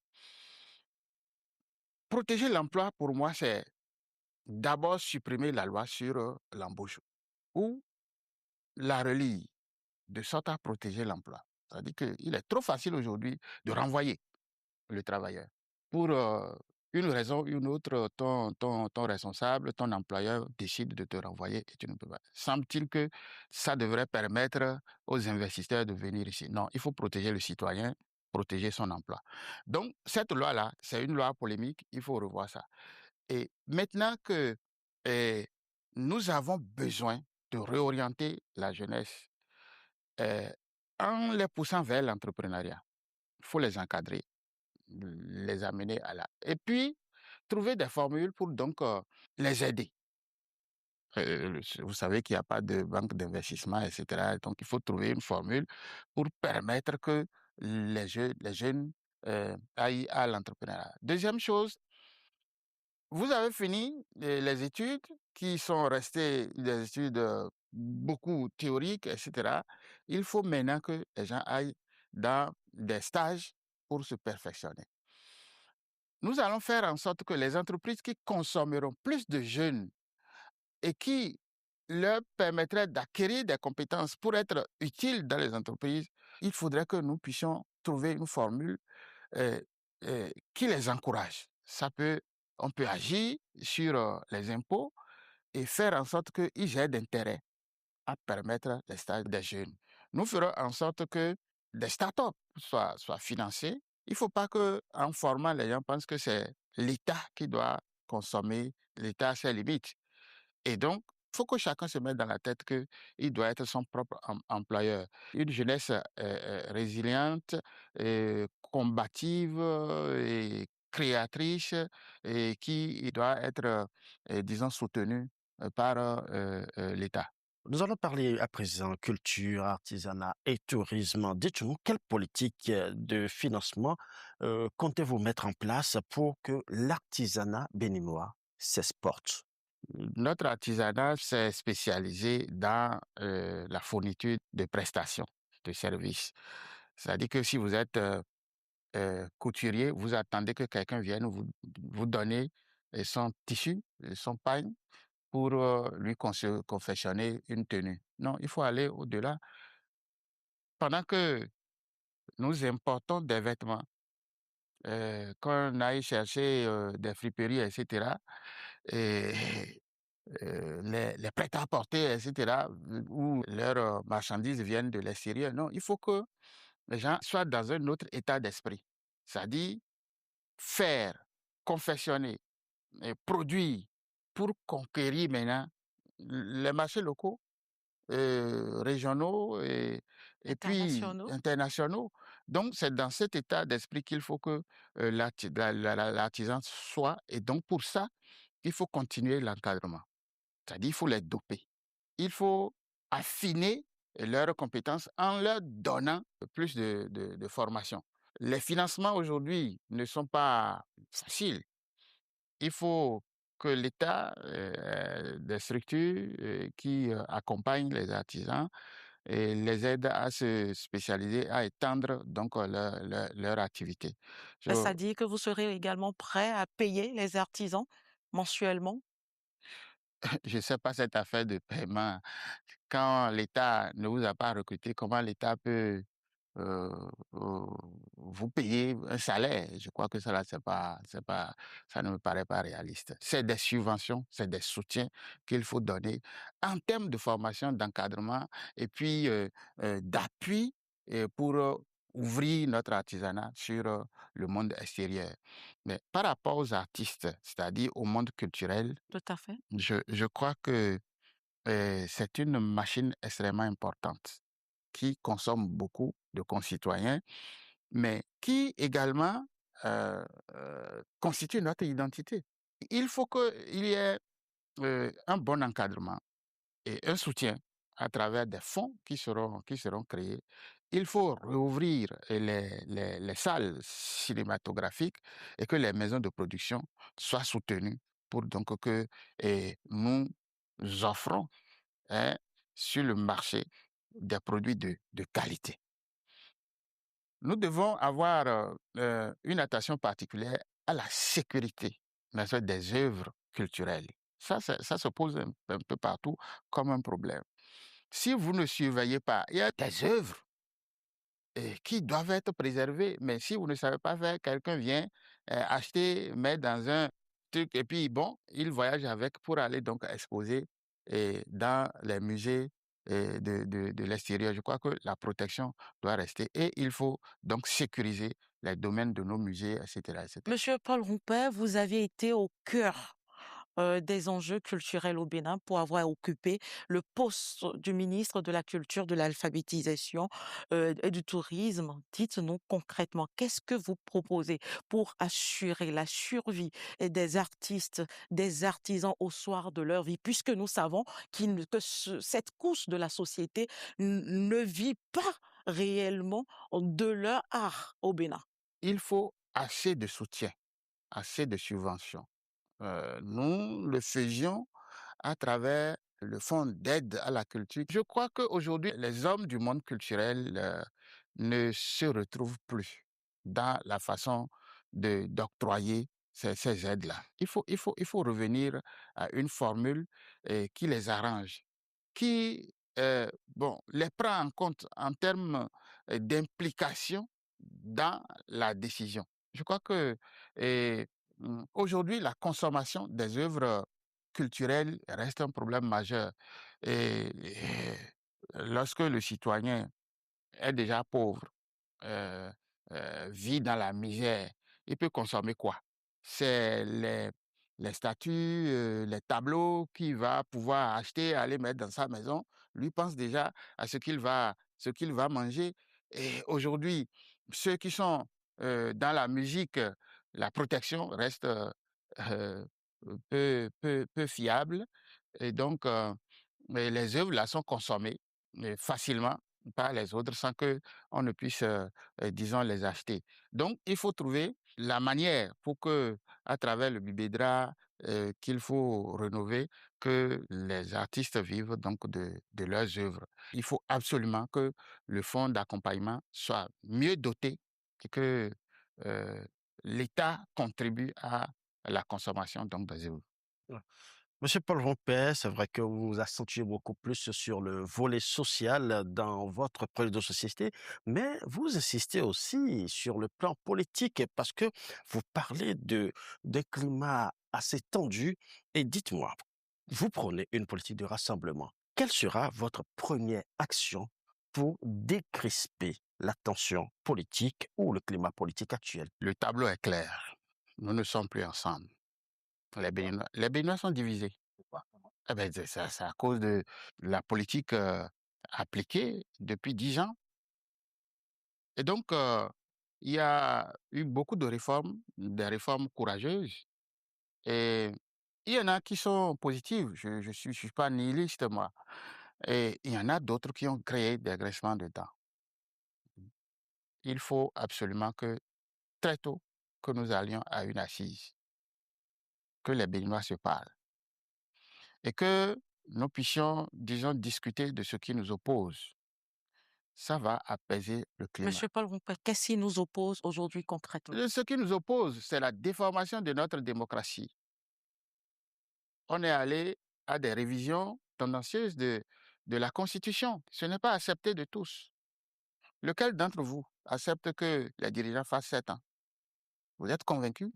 Protéger l'emploi, pour moi, c'est d'abord supprimer la loi sur l'embauche ou la relire de sorte à protéger l'emploi. C'est-à-dire qu'il est trop facile aujourd'hui de renvoyer le travailleur. Pour une raison ou une autre, ton responsable, ton employeur décide de te renvoyer et tu ne peux pas. Semble-t-il que ça devrait permettre aux investisseurs de venir ici. Non, il faut protéger le citoyen, protéger son emploi. Donc, cette loi-là, c'est une loi polémique, il faut revoir ça. Et maintenant que eh, nous avons besoin de réorienter la jeunesse eh, en les poussant vers l'entrepreneuriat, il faut les encadrer, les amener à là. Et puis, trouver des formules pour donc les aider. Vous savez qu'il n'y a pas de banque d'investissement, etc. Donc, il faut trouver une formule pour permettre que les jeunes aillent à l'entrepreneuriat. Deuxième chose, vous avez fini les études qui sont restées des études beaucoup théoriques, etc. Il faut maintenant que les gens aillent dans des stages pour se perfectionner. Nous allons faire en sorte que les entreprises qui consommeront plus de jeunes et qui leur permettraient d'acquérir des compétences pour être utiles dans les entreprises, il faudrait que nous puissions trouver une formule euh, qui les encourage. On peut agir sur les impôts et faire en sorte qu'ils aient d'intérêt à permettre les stages des jeunes. nous ferons en sorte que des startups soient financées. Il ne faut pas qu'en formant les gens pensent que c'est l'État qui doit consommer, l'État a ses limites. Et donc, il faut que chacun se mette dans la tête qu'il doit être son propre employeur. Une jeunesse résiliente, combative et créatrice et qui doit être, disons, soutenue par l'État. Nous allons parler à présent culture, artisanat et tourisme. Dites-nous, quelle politique de financement comptez-vous mettre en place pour que l'artisanat béninois s'exporte? Notre artisanat s'est spécialisé dans la fourniture de prestations, de services. C'est-à-dire que si vous êtes couturier, vous attendez que quelqu'un vienne vous donner son tissu, son pagne, pour lui confectionner une tenue. Non, il faut aller au-delà. Pendant que nous importons des vêtements, qu'on aille chercher des friperies, etc., et, les prêt-à-porter, etc., où leurs marchandises viennent de l'extérieur. Non, il faut que les gens soient dans un autre état d'esprit. C'est-à-dire faire, confectionner, et produire pour conquérir maintenant les marchés locaux, régionaux et puis Internationaux. internationaux. Donc, c'est dans cet état d'esprit qu'il faut que l'artisan soit. Et donc, pour ça, il faut continuer l'encadrement. C'est-à-dire, il faut les doper. Il faut affiner leurs compétences en leur donnant plus de formation. Les financements aujourd'hui ne sont pas faciles. Il faut que l'État, des structures qui accompagnent les artisans et les aident à se spécialiser, à étendre donc leur activité. Je C'est-à-dire que vous serez également prêt à payer les artisans mensuellement? je sais pas cette affaire de paiement. Quand l'État ne vous a pas recruté, comment l'État peut euh, euh, vous payer un salaire? Je crois que cela, ça ne me paraît pas réaliste. C'est des subventions, c'est des soutiens qu'il faut donner en termes de formation, d'encadrement et puis d'appui pour ouvrir notre artisanat sur le monde extérieur. Mais par rapport aux artistes, c'est-à-dire au monde culturel, Tout à fait. je crois que c'est une machine extrêmement importante qui consomme beaucoup de concitoyens, mais qui également constitue notre identité. Il faut qu'il y ait un bon encadrement et un soutien à travers des fonds qui seront créés. Il faut rouvrir les salles cinématographiques et que les maisons de production soient soutenues pour donc que nous offrons, hein, sur le marché des produits de qualité. Nous devons avoir une attention particulière à la sécurité, n'est-ce pas, des œuvres culturelles. Ça se pose un peu partout comme un problème. Si vous ne surveillez pas, il y a des œuvres qui doivent être préservées, mais si vous ne savez pas faire, quelqu'un vient acheter, mettre dans un truc, et puis bon, il voyage avec pour aller donc exposer dans les musées de l'extérieur. Je crois que la protection doit rester et il faut donc sécuriser les domaines de nos musées, etc., etc. Monsieur Paul Roupet, vous avez été au cœur des enjeux culturels au Bénin pour avoir occupé le poste du ministre de la Culture, de l'Alphabétisation et du Tourisme. Dites-nous concrètement, qu'est-ce que vous proposez pour assurer la survie des artistes, des artisans au soir de leur vie, puisque nous savons cette couche de la société ne vit pas réellement de leur art au Bénin. Il faut assez de soutien, assez de subventions. Nous le faisions à travers le fonds d'aide à la culture. Je crois qu'aujourd'hui, les hommes du monde culturel ne se retrouvent plus dans la façon d'octroyer ces aides-là. Il faut revenir à une formule qui les arrange, qui bon, les prend en compte en termes d'implication dans la décision. Je crois que aujourd'hui, la consommation des œuvres culturelles reste un problème majeur. Et lorsque le citoyen est déjà pauvre, euh, vit dans la misère, il peut consommer quoi? C'est les statues, les tableaux qu'il va pouvoir acheter, aller mettre dans sa maison. Lui pense déjà à ce qu'il va manger. Et aujourd'hui, ceux qui sont dans la musique, la protection reste euh, peu fiable. Et donc, mais les œuvres là sont consommées facilement par les autres sans que on ne puisse, disons, les acheter. Donc, il faut trouver la manière pour que, à travers le Bibédra, qu'il faut rénover, que les artistes vivent donc de leurs œuvres. Il faut absolument que le fonds d'accompagnement soit mieux doté et que euh, l'État contribue à la consommation donc des œuvres. Monsieur Paul Rompet, c'est vrai que vous vous accentuez beaucoup plus sur le volet social dans votre projet de société, mais vous insistez aussi sur le plan politique parce que vous parlez d'un climat assez tendu. Et dites-moi, vous prenez une politique de rassemblement. Quelle sera votre première action pour décrisper la tension politique ou le climat politique actuel? Le tableau est clair. Nous ne sommes plus ensemble. Les Béninois sont divisés. Eh ben, c'est à cause de la politique appliquée depuis 10 ans. Et donc, il y a eu beaucoup de réformes, des réformes courageuses. Et il y en a qui sont positives. Je suis pas nihiliste, moi. Et il y en a d'autres qui ont créé des graissements de dents. Il faut absolument que, très tôt, que nous allions à une assise, que les Béninois se parlent et que nous puissions, disons, discuter de ce qui nous oppose. Ça va apaiser le climat. Monsieur Paul Rompet, qu'est-ce qui nous oppose aujourd'hui concrètement? Ce qui nous oppose, c'est la déformation de notre démocratie. On est allé à des révisions tendancieuses de la Constitution. Ce n'est pas accepté de tous. Lequel d'entre vous accepte que les dirigeants fassent 7 ans? Vous êtes convaincu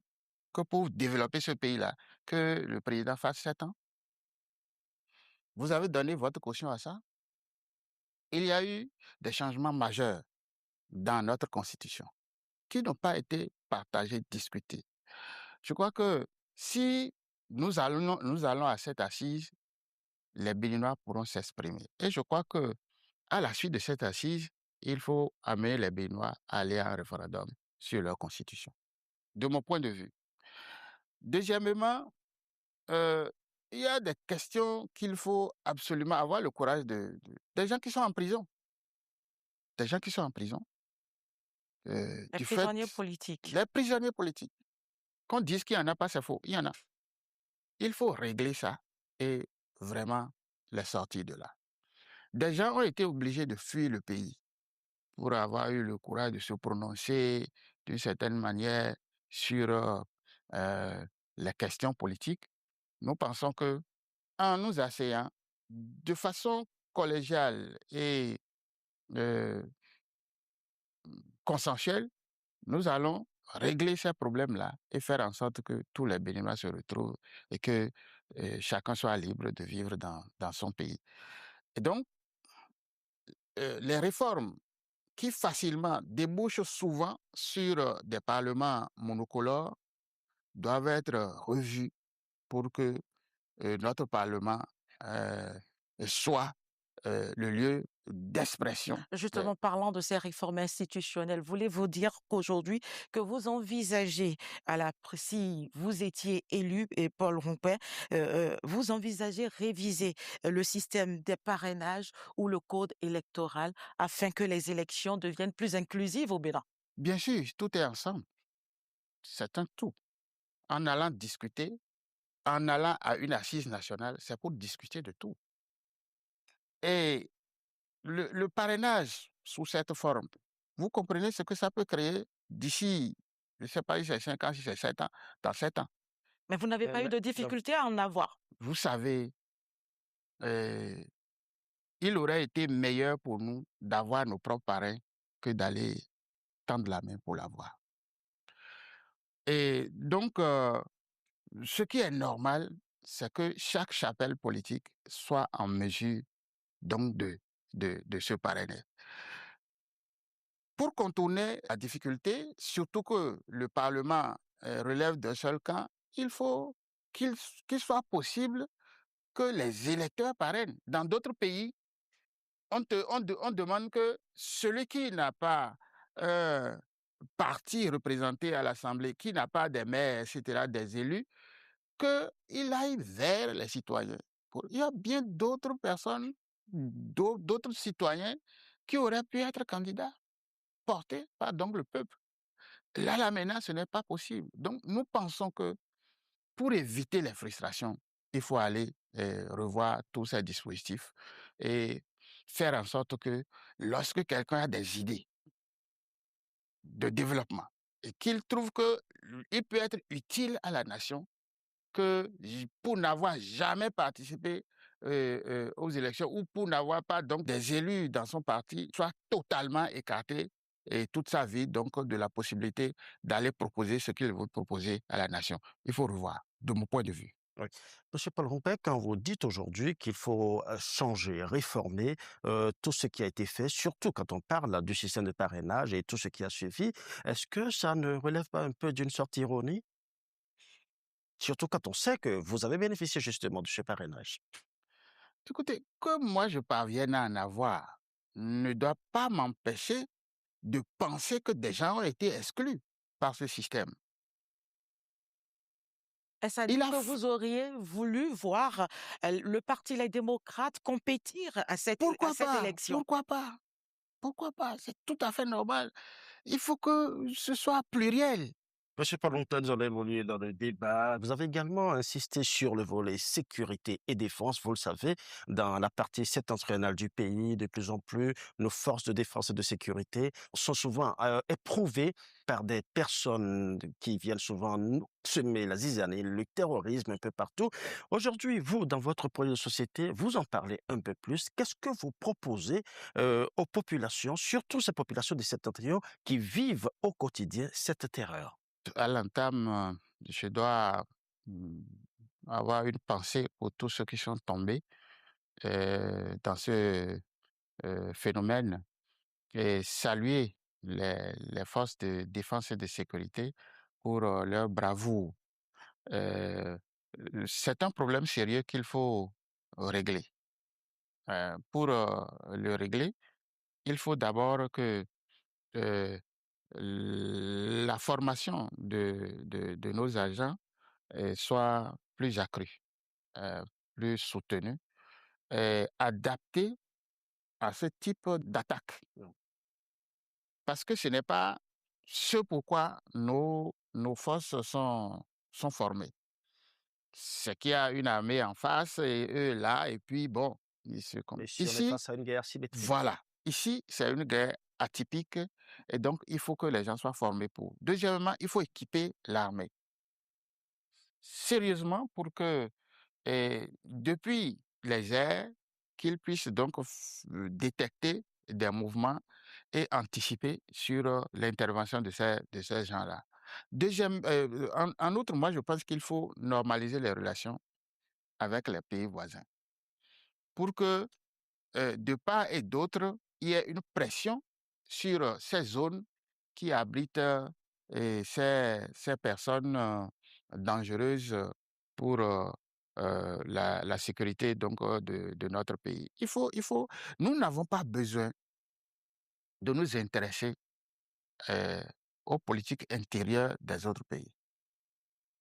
que pour développer ce pays-là, que le président fasse 7 ans? Vous avez donné votre caution à ça? Il y a eu des changements majeurs dans notre Constitution qui n'ont pas été partagés, discutés. Je crois que si nous allons à cette assise, les Béninois pourront s'exprimer. Et je crois que à la suite de cette assise, il faut amener les Béninois à aller à un référendum sur leur constitution, de mon point de vue. Deuxièmement, euh, il y a des questions qu'il faut absolument avoir le courage des gens qui sont en prison. Des gens qui sont en prison, Les du fait, prisonniers politiques. les prisonniers politiques. Qu'on dise qu'il n'y en a pas, c'est faux. Il y en a. Il faut régler ça et vraiment les sortir de là. Des gens ont été obligés de fuir le pays pour avoir eu le courage de se prononcer d'une certaine manière sur les questions politiques. Nous pensons que en nous asseyant de façon collégiale et euh, consensuelle, nous allons régler ces problèmes-là et faire en sorte que tous les Béninois se retrouvent et que chacun soit libre de vivre dans son pays. Et donc, les réformes qui facilement débouchent souvent sur des parlements monocolores doivent être revues pour que notre Parlement euh, soit le lieu d'expression. Justement, parlant de ces réformes institutionnelles, voulez-vous dire qu'aujourd'hui, que vous envisagez, si vous étiez élu, et Paul Rompet, vous envisagez réviser le système des parrainages ou le code électoral afin que les élections deviennent plus inclusives au Bénin? Bien sûr, tout est ensemble. C'est un tout. En allant discuter, en allant à une assise nationale, c'est pour discuter de tout. Et le parrainage sous cette forme, vous comprenez ce que ça peut créer d'ici, je ne sais pas si c'est 5 ans, si c'est 7 ans, dans 7 ans. Mais vous n'avez pas eu de difficulté à en avoir. Vous savez, euh, il aurait été meilleur pour nous d'avoir nos propres parrains que d'aller tendre la main pour l'avoir. Et donc, ce qui est normal, c'est que chaque chapelle politique soit en mesure donc de se parrainer. pour contourner la difficulté, surtout que le Parlement relève d'un seul camp, il faut qu'il soit possible que les électeurs parrainent. Dans d'autres pays, on demande que celui qui n'a pas un parti représenté à l'Assemblée, qui n'a pas des maires, etc., des élus, qu'il aille vers les citoyens. Il y a bien d'autres personnes, d'autres citoyens qui auraient pu être candidats, portés par donc le peuple. Là, maintenant, ce n'est pas possible. Donc, nous pensons que pour éviter les frustrations, il faut aller revoir tous ces dispositifs et faire en sorte que lorsque quelqu'un a des idées de développement et qu'il trouve qu'il peut être utile à la nation, que pour n'avoir jamais participé aux élections ou pour n'avoir pas donc des élus dans son parti, soit totalement écarté et toute sa vie donc de la possibilité d'aller proposer ce qu'il veut proposer à la nation. Il faut revoir, de mon point de vue. Oui. Monsieur Paul Rompet, quand vous dites aujourd'hui qu'il faut changer, réformer tout ce qui a été fait, surtout quand on parle là, du système de parrainage et tout ce qui a suivi, est-ce que ça ne relève pas un peu d'une sorte d'ironie? Surtout quand on sait que vous avez bénéficié justement de ce parrainage. Écoutez, que moi je parvienne à en avoir ne doit pas m'empêcher de penser que des gens ont été exclus par ce système. Est-ce à Il dire a que f- vous auriez voulu voir le Parti Les Démocrates compétir à Pourquoi cette pas? élection? Pourquoi pas? Pourquoi pas? C'est tout à fait normal. Il faut que ce soit pluriel. Monsieur Parentel, vous avez évolué dans le débat. Vous avez également insisté sur le volet sécurité et défense. Vous le savez, dans la partie septentrionale du pays, de plus en plus, nos forces de défense et de sécurité sont souvent éprouvées par des personnes qui viennent souvent nous semer la zizanie, le terrorisme un peu partout. Aujourd'hui, vous, dans votre projet de société, vous en parlez un peu plus. Qu'est-ce que vous proposez aux populations, surtout ces populations du septentrion qui vivent au quotidien cette terreur? À l'entame, je dois mm, avoir une pensée pour tous ceux qui sont tombés dans ce phénomène et saluer les forces de défense et de sécurité pour leur bravoure. Euh, c'est un problème sérieux qu'il faut régler. Pour le régler, il faut d'abord que euh, la formation de nos agents soit plus accrue, euh, plus soutenue, adaptée à ce type d'attaque. Parce que ce n'est pas ce pourquoi nos forces sont formées. C'est qu'il y a une armée en face et eux là, et puis bon, Mais si on est ici, face à une guerre symétrique. voilà. Ici, c'est une guerre atypique et donc il faut que les gens soient formés pour. Deuxièmement, il faut équiper l'armée sérieusement pour que, depuis les airs, qu'ils puissent donc détecter des mouvements et anticiper sur l'intervention de ces gens-là. En outre, moi, je pense qu'il faut normaliser les relations avec les pays voisins pour que, de part et d'autre, il y ait une pression sur ces zones qui abritent ces personnes dangereuses pour la sécurité donc, de notre pays. Nous n'avons pas besoin de nous intéresser euh, aux politiques intérieures des autres pays,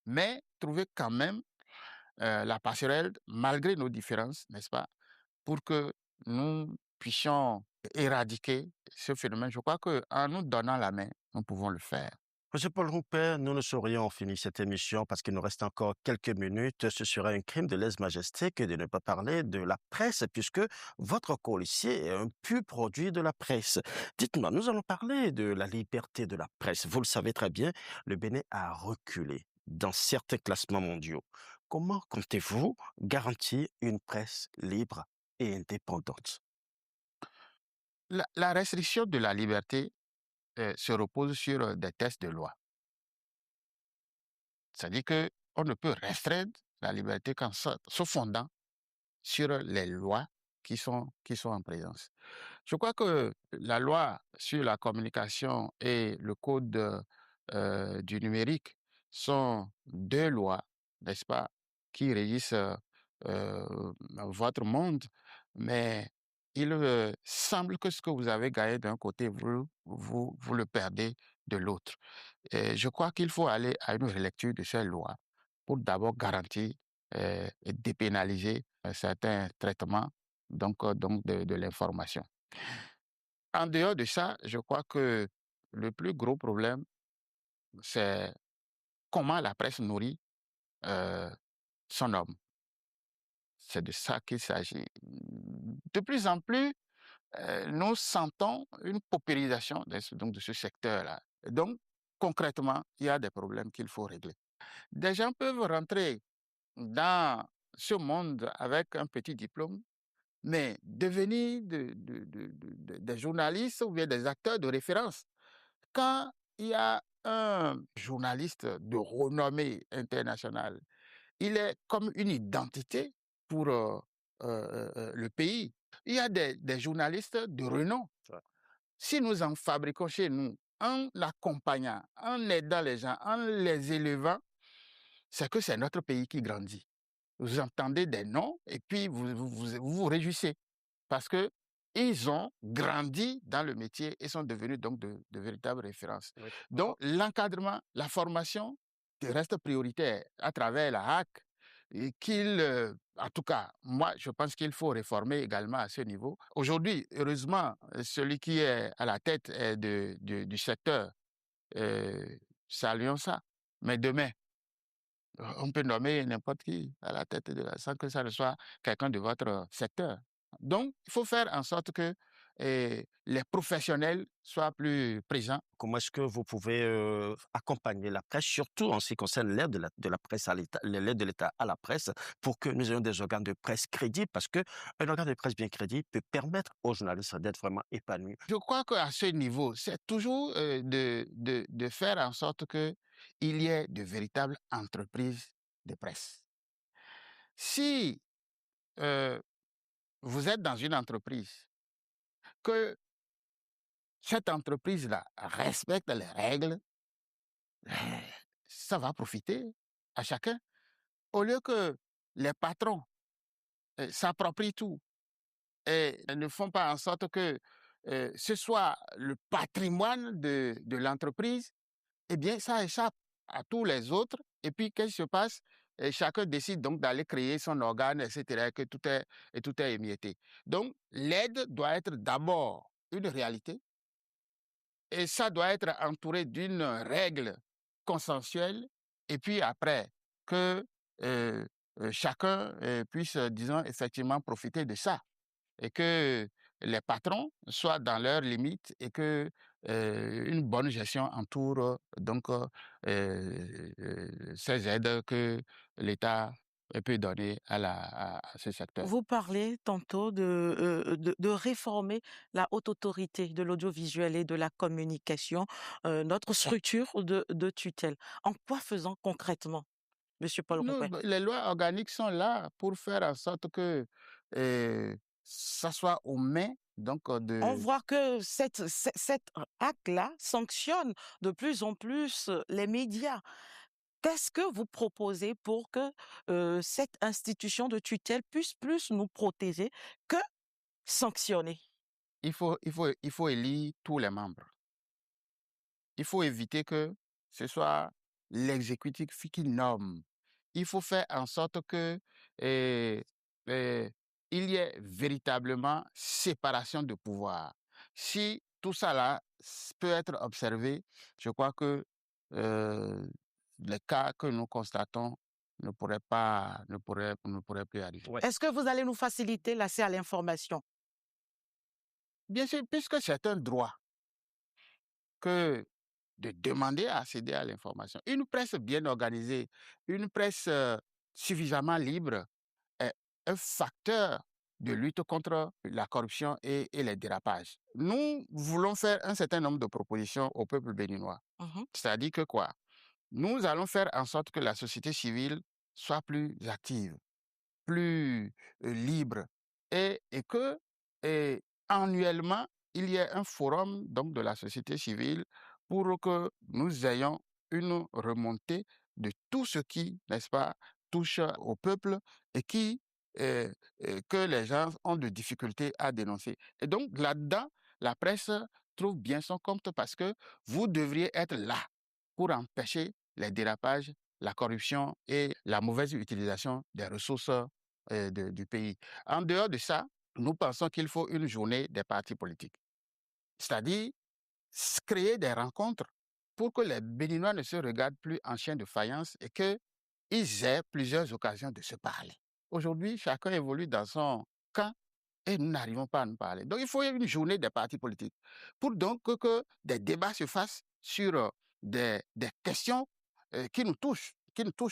mais trouver quand même la passerelle malgré nos différences, n'est-ce pas, pour que nous puissions éradiquer ce phénomène. Je crois qu'en nous donnant la main, nous pouvons le faire. Monsieur Paul Roupet, nous ne saurions finir cette émission parce qu'il nous reste encore quelques minutes. Ce serait un crime de lèse-majesté que de ne pas parler de la presse puisque votre policier est un pur produit de la presse. Dites-moi, nous allons parler de la liberté de la presse. Vous le savez très bien, le Bénin a reculé dans certains classements mondiaux. Comment comptez-vous garantir une presse libre et indépendante? La restriction de la liberté se repose sur des textes de loi. C'est-à-dire qu'on ne peut restreindre la liberté qu'en se fondant sur les lois qui sont en présence. Je crois que la loi sur la communication et le code du numérique sont deux lois, n'est-ce pas, qui régissent votre monde, mais il semble que ce que vous avez gagné d'un côté, vous le perdez de l'autre. Et je crois qu'il faut aller à une relecture de ces lois pour d'abord garantir et dépénaliser certains traitements donc de l'information. En dehors de ça, je crois que le plus gros problème, c'est comment la presse nourrit euh, son homme. C'est de ça qu'il s'agit. De plus en plus, nous sentons une paupérisation donc de ce secteur-là. Donc, concrètement, il y a des problèmes qu'il faut régler. Des gens peuvent rentrer dans ce monde avec un petit diplôme, mais devenir des journalistes ou bien des acteurs de référence. Quand il y a un journaliste de renommée internationale, il est comme une identité pour le pays. Il y a des journalistes de renom. Si nous en fabriquons chez nous, en l'accompagnant, en aidant les gens, en les élevant, c'est que c'est notre pays qui grandit. Vous entendez des noms et puis vous réjouissez parce que ils ont grandi dans le métier et sont devenus donc de véritables références. Oui. Donc, l'encadrement, la formation reste prioritaire à travers la HAC et en tout cas, moi, je pense qu'il faut réformer également à ce niveau. Aujourd'hui, heureusement, celui qui est à la tête du secteur, saluons ça. Mais demain, on peut nommer n'importe qui à la tête sans que ça ne soit quelqu'un de votre secteur. Donc, il faut faire en sorte que les professionnels soient plus présents. Comment est-ce que vous pouvez accompagner la presse, surtout en ce qui concerne l'aide de la presse à l'État, l'aide de l'État à la presse, pour que nous ayons des organes de presse crédibles, parce qu'un organe de presse bien crédible peut permettre aux journalistes d'être vraiment épanouis. Je crois qu'à ce niveau, c'est toujours de faire en sorte qu'il y ait de véritables entreprises de presse. Si vous êtes dans une entreprise, que cette entreprise-là respecte les règles, ça va profiter à chacun. Au lieu que les patrons s'approprient tout et ne font pas en sorte que ce soit le patrimoine de l'entreprise, eh bien, ça échappe à tous les autres. Et puis, qu'est-ce qui se passe? Et chacun décide donc d'aller créer son organe, etc., et tout est émietté. Donc, l'aide doit être d'abord une réalité et ça doit être entouré d'une règle consensuelle et puis après que chacun puisse, disons, effectivement profiter de ça et que les patrons soient dans leurs limites et que une bonne gestion entoure donc ces aides que l'État peut donner à ce secteur. Vous parlez tantôt de réformer la haute autorité de l'audiovisuel et de la communication, notre structure de tutelle. En quoi faisant concrètement, Monsieur Paul Rouquet? Les lois organiques sont là pour faire en sorte que ça soit aux mains donc On de... voit que cet acte-là sanctionne de plus en plus les médias. Qu'est-ce que vous proposez pour que cette institution de tutelle puisse plus nous protéger que sanctionner? Il faut élire tous les membres. Il faut éviter que ce soit l'exécutif qui nomme. Il faut faire en sorte que euh, euh, il y ait véritablement séparation de pouvoir. Si tout ça là peut être observé, je crois que euh, les cas que nous constatons ne pourraient plus arriver. Ouais. Est-ce que vous allez nous faciliter l'accès à l'information? Bien sûr, puisque c'est un droit que de demander à accéder à l'information. Une presse bien organisée, une presse suffisamment libre est un facteur de lutte contre la corruption et les dérapages. Nous voulons faire un certain nombre de propositions au peuple béninois. Mhm. C'est-à-dire que quoi? Nous allons faire en sorte que la société civile soit plus active, plus libre et que annuellement, il y ait un forum donc, de la société civile pour que nous ayons une remontée de tout ce qui, n'est-ce pas, touche au peuple et que les gens ont de difficultés à dénoncer. Et donc, là-dedans, la presse trouve bien son compte parce que vous devriez être là pour empêcher les dérapages, la corruption et la mauvaise utilisation des ressources du pays. En dehors de ça, nous pensons qu'il faut une journée des partis politiques, c'est-à-dire créer des rencontres pour que les Béninois ne se regardent plus en chien de faïence et qu'ils aient plusieurs occasions de se parler. Aujourd'hui, chacun évolue dans son camp et nous n'arrivons pas à nous parler. Donc, il faut une journée des partis politiques pour donc que des débats se fassent sur des questions qui nous touchent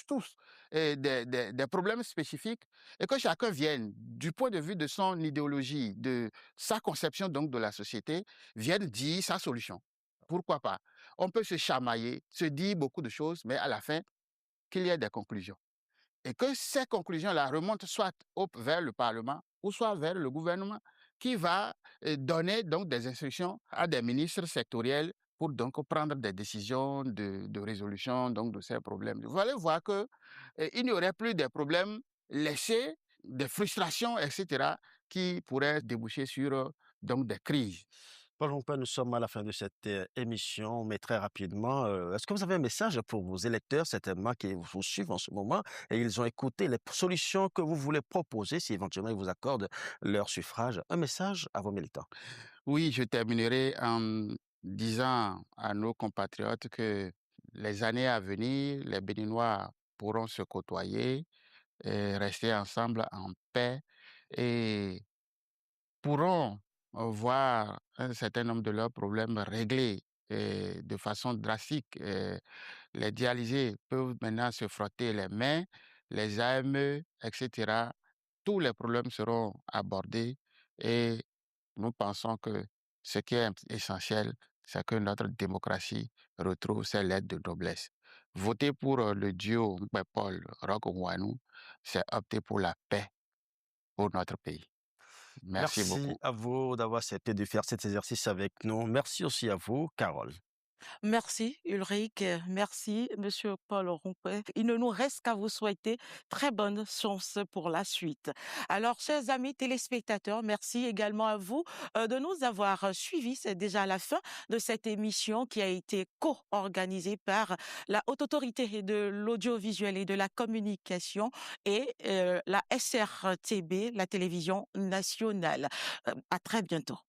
tous, et des problèmes spécifiques, et que chacun vienne, du point de vue de son idéologie, de sa conception donc de la société, vienne dire sa solution. Pourquoi pas? On peut se chamailler, se dire beaucoup de choses, mais à la fin, qu'il y ait des conclusions. Et que ces conclusions-là remontent soit vers le Parlement ou soit vers le gouvernement qui va donner donc des instructions à des ministres sectoriels pour donc prendre des décisions de résolution donc, de ces problèmes. Vous allez voir qu'il n'y aurait plus de problèmes laissés, des frustrations, etc., qui pourraient déboucher sur donc, des crises. Paul Rompin, nous sommes à la fin de cette émission, mais très rapidement, est-ce que vous avez un message pour vos électeurs, certainement, qui vous suivent en ce moment, et ils ont écouté les solutions que vous voulez proposer, si éventuellement ils vous accordent leur suffrage? Un message à vos militants. Oui, je terminerai en disant à nos compatriotes que les années à venir, les Béninois pourront se côtoyer et rester ensemble en paix et pourront voir un certain nombre de leurs problèmes réglés de façon drastique. Les dialysés peuvent maintenant se frotter les mains, les AME, etc. Tous les problèmes seront abordés et nous pensons que ce qui est essentiel, c'est que notre démocratie retrouve ses lettres de noblesse. Voter pour le duo Paul Roch-Ouanou, c'est opter pour la paix pour notre pays. Merci Merci beaucoup. à vous d'avoir accepté de faire cet exercice avec nous. Merci aussi à vous, Carole. Merci Ulrich, merci Monsieur Paul Rompin. Il ne nous reste qu'à vous souhaiter très bonne chance pour la suite. Alors, chers amis téléspectateurs, merci également à vous de nous avoir suivis. C'est déjà la fin de cette émission qui a été co-organisée par la Haute Autorité de l'Audiovisuel et de la Communication et la SRTB, la télévision nationale. À très bientôt.